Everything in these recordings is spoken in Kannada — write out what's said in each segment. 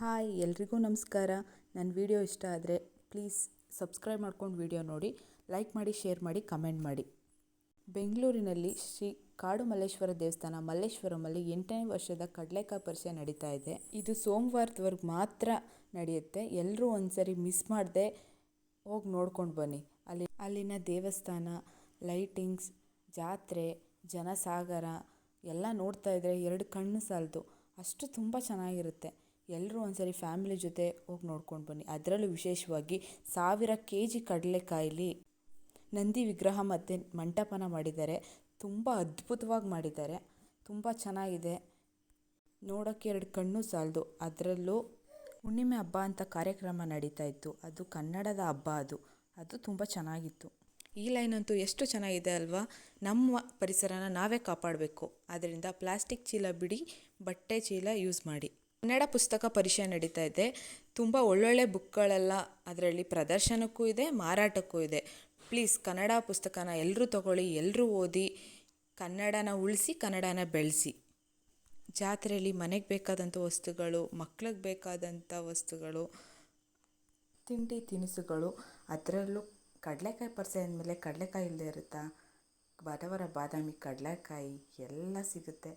ಹಾಯ್ ಎಲ್ರಿಗೂ ನಮಸ್ಕಾರ. ನನ್ನ ವಿಡಿಯೋ ಇಷ್ಟ ಆದರೆ ಪ್ಲೀಸ್ ಸಬ್ಸ್ಕ್ರೈಬ್ ಮಾಡ್ಕೊಂಡು ವಿಡಿಯೋ ನೋಡಿ, ಲೈಕ್ ಮಾಡಿ, ಶೇರ್ ಮಾಡಿ, ಕಮೆಂಟ್ ಮಾಡಿ. ಬೆಂಗಳೂರಿನಲ್ಲಿ ಶ್ರೀ ಕಾಡು ಮಲ್ಲೇಶ್ವರ ದೇವಸ್ಥಾನ ಮಲ್ಲೇಶ್ವರಮಲ್ಲಿ 8ನೇ ವರ್ಷದ ಕಡಲೆಕಾಯಿ ಪರಿಷೆ ನಡೀತಾ ಇದೆ. ಇದು ಸೋಮವಾರದವರೆಗೆ ಮಾತ್ರ ನಡೆಯುತ್ತೆ. ಎಲ್ಲರೂ ಒಂದ್ಸರಿ ಮಿಸ್ ಮಾಡದೆ ಹೋಗಿ ನೋಡ್ಕೊಂಡು ಬನ್ನಿ. ಅಲ್ಲಿನ ದೇವಸ್ಥಾನ, ಲೈಟಿಂಗ್ಸ್, ಜಾತ್ರೆ, ಜನಸಾಗರ ಎಲ್ಲ ನೋಡ್ತಾ ಇದ್ದರೆ 2 ಕಣ್ಣು ಸಾಲದು, ಅಷ್ಟು ತುಂಬ ಚೆನ್ನಾಗಿರುತ್ತೆ. ಎಲ್ಲರೂ ಒಂದ್ಸರಿ ಫ್ಯಾಮಿಲಿ ಜೊತೆ ಹೋಗಿ ನೋಡ್ಕೊಂಡು ಬನ್ನಿ. ಅದರಲ್ಲೂ ವಿಶೇಷವಾಗಿ 1000 kg ಕಡಲೆಕಾಯಲ್ಲಿ ನಂದಿ ವಿಗ್ರಹ ಮತ್ತು ಮಂಟಪನ ಮಾಡಿದ್ದಾರೆ. ತುಂಬ ಅದ್ಭುತವಾಗಿ ಮಾಡಿದ್ದಾರೆ, ತುಂಬ ಚೆನ್ನಾಗಿದೆ. ನೋಡೋಕ್ಕೆ 2 ಕಣ್ಣು ಸಾಲದು. ಅದರಲ್ಲೂ ಹುಣ್ಣಿಮೆ ಹಬ್ಬ ಅಂತ ಕಾರ್ಯಕ್ರಮ ನಡೀತಾ ಇತ್ತು. ಅದು ಕನ್ನಡದ ಹಬ್ಬ, ಅದು ತುಂಬ ಚೆನ್ನಾಗಿತ್ತು. ಈ ಲೈನ್ ಅಂತೂ ಎಷ್ಟು ಚೆನ್ನಾಗಿದೆ ಅಲ್ವಾ? ನಮ್ಮ ಪರಿಸರನ ನಾವೇ ಕಾಪಾಡಬೇಕು. ಆದ್ದರಿಂದ ಪ್ಲಾಸ್ಟಿಕ್ ಚೀಲ ಬಿಡಿ, ಬಟ್ಟೆ ಚೀಲ ಯೂಸ್ ಮಾಡಿ. ಕನ್ನಡ ಪುಸ್ತಕ ಪರಿಷೆ ನಡೀತಾ ಇದೆ. ತುಂಬ ಒಳ್ಳೊಳ್ಳೆ ಬುಕ್ಗಳೆಲ್ಲ ಅದರಲ್ಲಿ ಪ್ರದರ್ಶನಕ್ಕೂ ಇದೆ, ಮಾರಾಟಕ್ಕೂ ಇದೆ. ಪ್ಲೀಸ್ ಕನ್ನಡ ಪುಸ್ತಕನ ಎಲ್ಲರೂ ತಗೊಳ್ಳಿ, ಎಲ್ಲರೂ ಓದಿ, ಕನ್ನಡನ ಉಳಿಸಿ, ಕನ್ನಡನ ಬೆಳೆಸಿ. ಜಾತ್ರೆಯಲ್ಲಿ ಮನೆಗೆ ಬೇಕಾದಂಥ ವಸ್ತುಗಳು, ಮಕ್ಳಿಗೆ ಬೇಕಾದಂಥ ವಸ್ತುಗಳು, ತಿಂಡಿ ತಿನಿಸುಗಳು, ಅದರಲ್ಲೂ ಕಡಲೆಕಾಯಿ ಪರಿಷೆ ಅಂದಮೇಲೆ ಕಡಲೆಕಾಯಿ ಇಲ್ಲದೆ ಇರುತ್ತಾ? ಬಡವರ ಬಾದಾಮಿ ಕಡಲೆಕಾಯಿ ಎಲ್ಲ ಸಿಗುತ್ತೆ.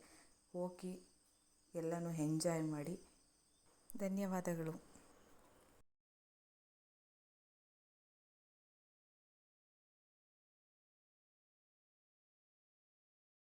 ಹೋಗಿ ಎಲ್ಲನೂ ಎಂಜಾಯ್ ಮಾಡಿ. ಧನ್ಯವಾದಗಳು.